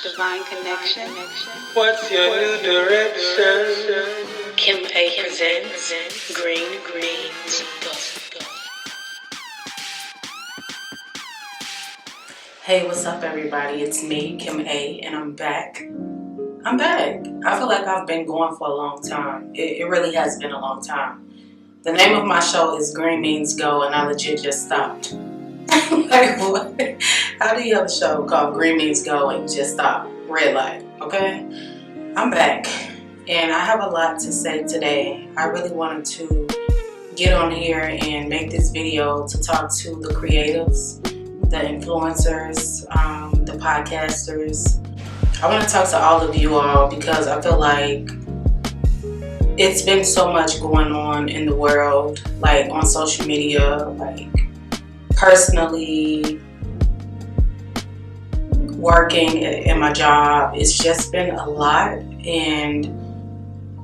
Divine connection. What's your new direction? Kim A presents Green Greens. Hey, what's up, everybody? It's me, Kim A, and I'm back. I feel like I've been going for a long time. It really has been a long time. The name of my show is Green Means Go, and I legit just stopped. Like, what? How do you have a show called Green Means Go and you just stop? Red light, okay? I'm back, and I have a lot to say today. I really wanted to get on here and make this video to talk to the creatives, the influencers, the podcasters. I want to talk to all of you all because I feel like it's been so much going on in the world, like on social media, like personally, working in my job. It's just been a lot, and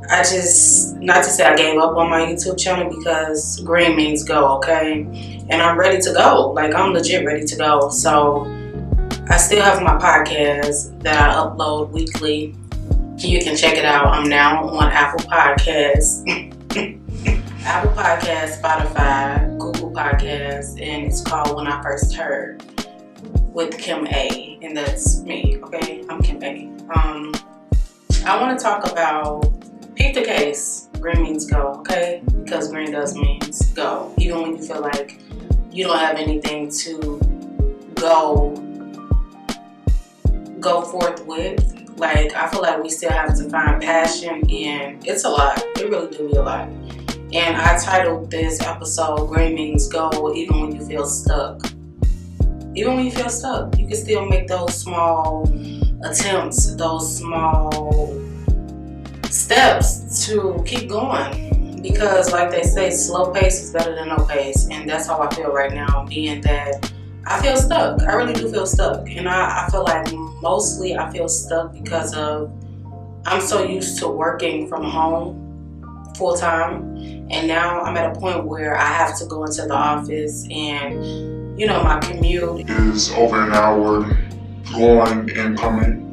I just, not to say I gave up on my YouTube channel because green means go, okay? And I'm ready to go. Like, I'm legit ready to go. So I still have my podcast that I upload weekly. You can check it out. I'm now on Apple Podcasts, Apple Podcasts, Spotify, Google Podcasts, and it's called When I First Heard with Kim A, and that's me, okay? I'm Kim A. I want to talk about, pick the case, green means go, okay? Because green does means go. Even when you feel like you don't have anything to go forth with. Like, I feel like we still have to find passion, and it's a lot. It really do be a lot. And I titled this episode, Green Means Go, even when you feel stuck. Even when you feel stuck, you can still make those small attempts, those small steps to keep going. Because like they say, slow pace is better than no pace. And that's how I feel right now, being that I feel stuck. I really do feel stuck. And I feel like mostly I feel stuck because of I'm so used to working from home full time. And now I'm at a point where I have to go into the office, and you know, my commute is over an hour going and coming.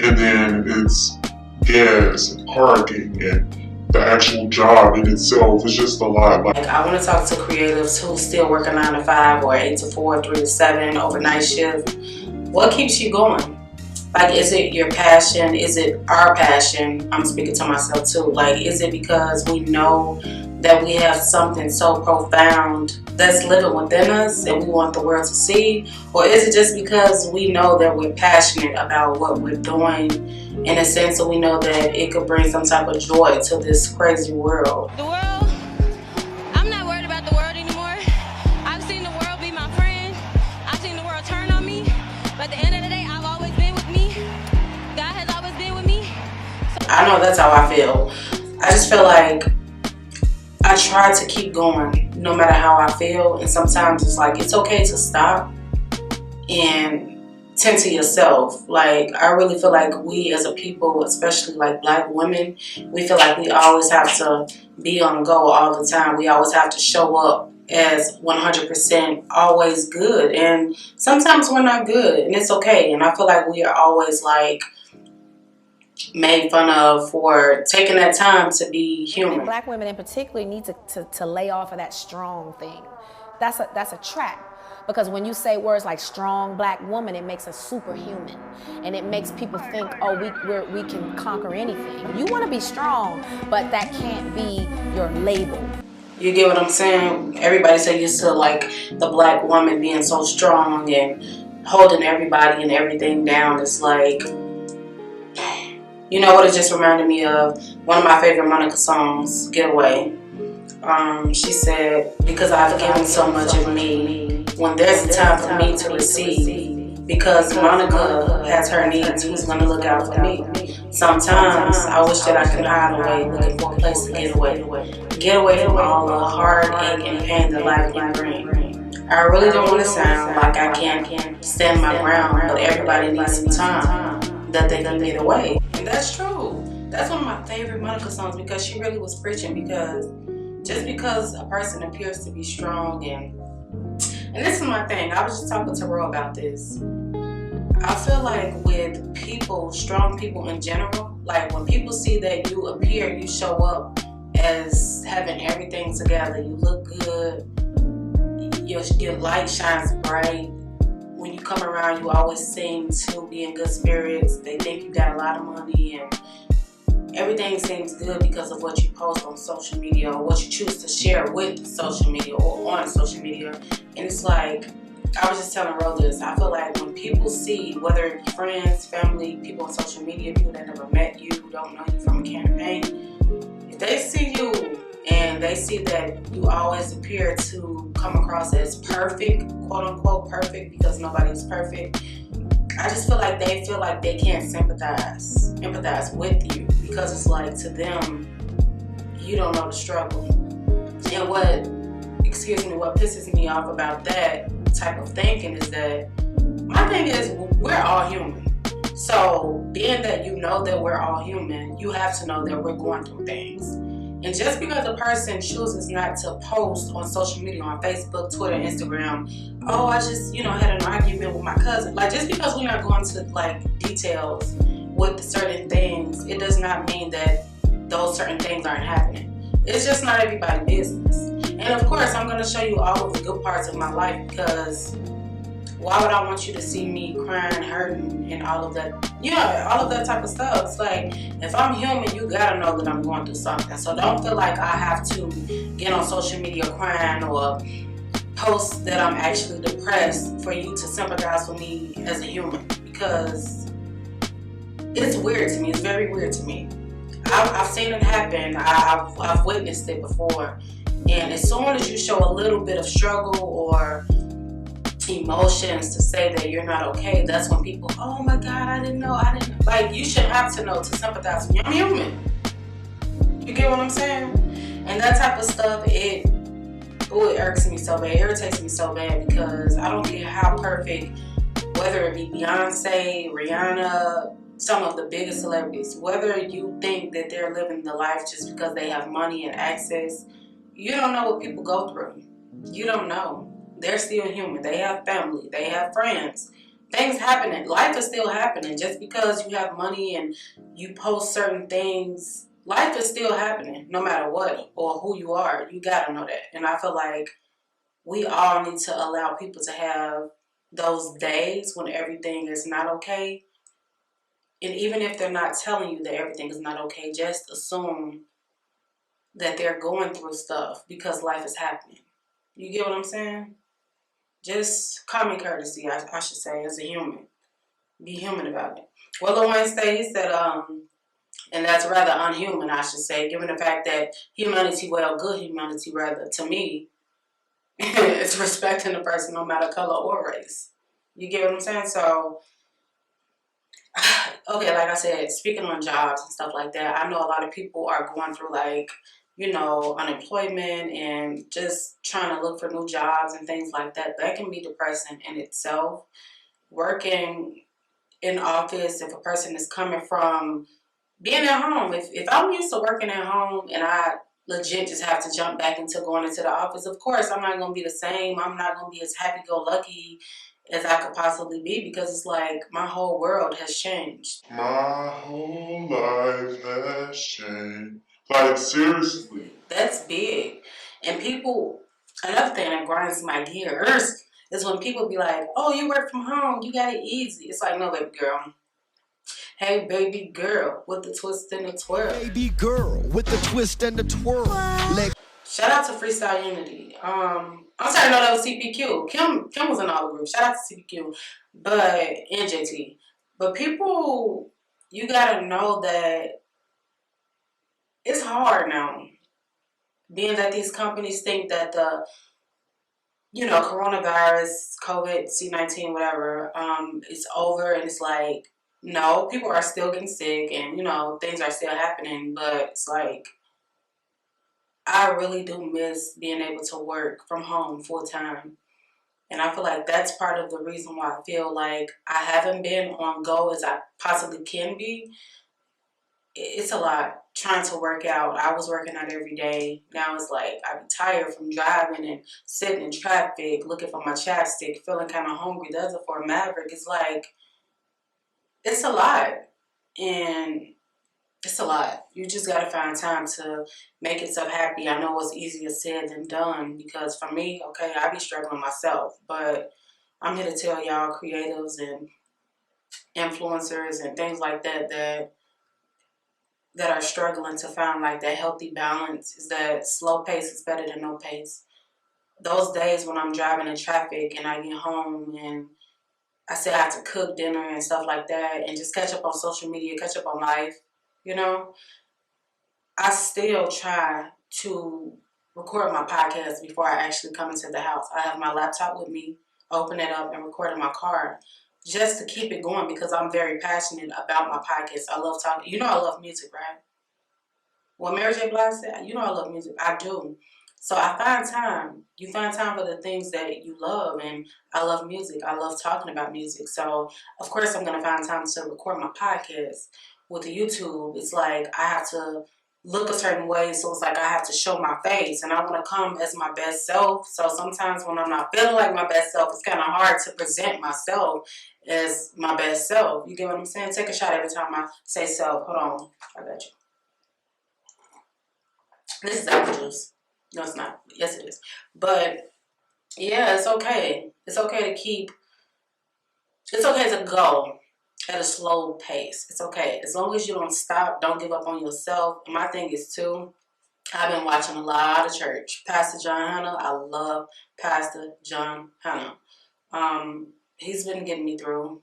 And then it's gas and parking and the actual job in itself is just a lot. Like, I want to talk to creatives who still work a 9 to 5 or 8 to 4, 3 to 7, overnight shift. What keeps you going? Like, is it your passion? Is it our passion? I'm speaking to myself too. Like, is it because we know that we have something so profound that's living within us and we want the world to see? Or is it just because we know that we're passionate about what we're doing, in a sense that we know that it could bring some type of joy to this crazy world? The world, I'm not worried about the world anymore. I've seen the world be my friend. I've seen the world turn on me. But at the end of the day, I've always been with me. God has always been with me. I know that's how I feel. I just feel like I try to keep going no matter how I feel. And sometimes it's like, it's okay to stop and tend to yourself. Like, I really feel like we as a people, especially like Black women, we feel like we always have to be on go all the time. We always have to show up as 100% always good. And sometimes we're not good, and it's okay. And I feel like we are always like made fun of for taking that time to be human. Black women in particular need to lay off of that strong thing. That's a trap. Because when you say words like strong Black woman, it makes us superhuman. And it makes people think, oh, we can conquer anything. You want to be strong, but that can't be your label. You get what I'm saying? Everybody's so used to like the Black woman being so strong and holding everybody and everything down. It's like, you know what it just reminded me of? One of my favorite Monica songs, Get Away. She said, because I've given so much of me, when there's a time for me to receive, because Monica has her needs, who's going to look out for me? Sometimes I wish that I could hide away, looking for a place to get away. Get away from all the heartache and pain that life can bring. I really don't want to sound like I can't stand my ground, but everybody needs some time that they can get away. And that's true. That's one of my favorite Monica songs, because she really was preaching, because just because a person appears to be strong and And this is my thing. I was just talking to Ro about this. I feel like with people, strong people in general, like when people see that you appear, you show up as having everything together, you look good, your light shines bright. When you come around, you always seem to be in good spirits. They think you got a lot of money and everything seems good because of what you post on social media or what you choose to share with social media or on social media. And it's like, I was just telling Ro this, I feel like when people see, whether it's friends, family, people on social media, people that never met you, who don't know you from a campaign, if they see you and they see that you always appear to come across as perfect, quote unquote perfect, because nobody's perfect, I just feel like they can't empathize with you, because it's like, to them, you don't know the struggle. And what pisses me off about that type of thinking is that my thing is, we're all human. So being that you know that we're all human, you have to know that we're going through things. And just because a person chooses not to post on social media, on Facebook, Twitter, Instagram, oh, I just, had an argument with my cousin. Like, just because we're not going to, like, details with certain things, it does not mean that those certain things aren't happening. It's just not everybody's business. And of course, I'm going to show you all of the good parts of my life, because why would I want you to see me crying, hurting, and all of that? All of that type of stuff. It's like, if I'm human, you gotta know that I'm going through something. So don't feel like I have to get on social media crying or post that I'm actually depressed for you to sympathize with me as a human, because it's weird to me. It's very weird to me. I've seen it happen. I've witnessed it before. And as soon as you show a little bit of struggle or emotions to say that you're not okay, that's when people, oh my God, I didn't know. Like, you shouldn't have to know to sympathize with me. I'm human. You get what I'm saying? And that type of stuff, it irks me so bad. It irritates me so bad, because I don't care how perfect, whether it be Beyonce, Rihanna, some of the biggest celebrities, whether you think that they're living the life just because they have money and access, you don't know what people go through. You don't know. They're still human. They have family. They have friends. Things happening. Life is still happening. Just because you have money and you post certain things, life is still happening, no matter what or who you are. You gotta know that. And I feel like we all need to allow people to have those days when everything is not okay. And even if they're not telling you that everything is not okay, just assume that they're going through stuff because life is happening. You get what I'm saying? Just common courtesy, I should say, as a human. Be human about it. Well, Lil Wayne states that, and that's rather unhuman, I should say, given the fact that good humanity rather, to me, is respecting the person no matter color or race. You get what I'm saying? So, okay, like I said, speaking on jobs and stuff like that, I know a lot of people are going through, like, unemployment and just trying to look for new jobs and things like that. That can be depressing in itself. Working in office, if a person is coming from being at home, if I'm used to working at home and I legit just have to jump back into going into the office, of course I'm not going to be the same. I'm not going to be as happy-go-lucky as I could possibly be, because it's like my whole world has changed. My whole life has changed. Like, seriously. That's big. And people, another thing that grinds my gears is when people be like, oh, you work from home, you got it easy. It's like, no, baby girl. Hey, baby girl, with the twist and the twirl. Baby girl, with the twist and the twirl. Shout out to Freestyle Unity. I'm sorry, no, that was CPQ. Kim was in all the groups. Shout out to CPQ, but NJT. But people, you gotta know that it's hard now. Being that these companies think that the coronavirus, COVID, C-19, whatever, it's over, and it's like, no, people are still getting sick, and things are still happening. But it's like, I really do miss being able to work from home full time. And I feel like that's part of the reason why I feel like I haven't been on go as I possibly can be. it's a lot trying to work out. I was working out every day. Now it's like I be tired from driving and sitting in traffic, looking for my chapstick, feeling kind of hungry. The other for Maverick, it's like, it's a lot. And it's a lot. You just got to find time to make yourself happy. I know it's easier said than done because for me, okay, I be struggling myself. But I'm here to tell y'all creatives and influencers and things like that that are struggling to find like that healthy balance is that slow pace is better than no pace. Those days when I'm driving in traffic and I get home and I still have to cook dinner and stuff like that and just catch up on social media, catch up on life, you know, I still try to record my podcast before I actually come into the house. I have my laptop with me, open it up and record in my car just to keep it going because I'm very passionate about my podcast. I love talking. You know I love music, right? Well, Mary J. Blige said, you know I love music. I do. So I find time. You find time for the things that you love. And I love music. I love talking about music. So, of course, I'm going to find time to record my podcast. With YouTube, it's like I have to look a certain way. So it's like I have to show my face. And I want to come as my best self. So sometimes when I'm not feeling like my best self, it's kind of hard to present myself as my best self. You get what I'm saying? Take a shot every time I say self. Hold on. I got you. This is apple juice. No, it's not. Yes, it is. But yeah, it's okay. It's okay to keep. It's okay to go at a slow pace. It's okay as long as you don't stop. Don't give up on yourself. And my thing is too. I've been watching a lot of church. Pastor John Hanna. I love Pastor John Hanna. He's been getting me through.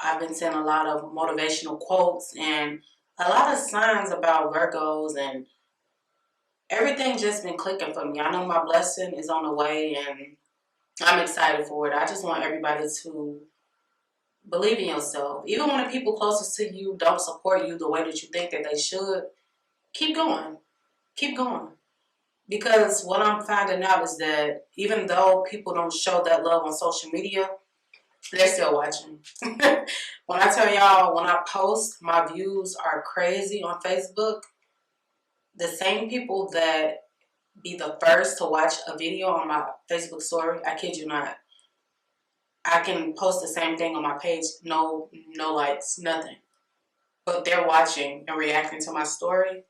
I've been seeing a lot of motivational quotes and a lot of signs about Virgos and everything just been clicking for me. I know my blessing is on the way and I'm excited for it. I just want everybody to believe in yourself. Even when the people closest to you don't support you the way that you think that they should, keep going. Keep going. Because what I'm finding out is that even though people don't show that love on social media, they're still watching. When I tell y'all, when I post, my views are crazy on Facebook. The same people that be the first to watch a video on my Facebook story, I kid you not. I can post the same thing on my page, no likes, nothing. But they're watching and reacting to my story.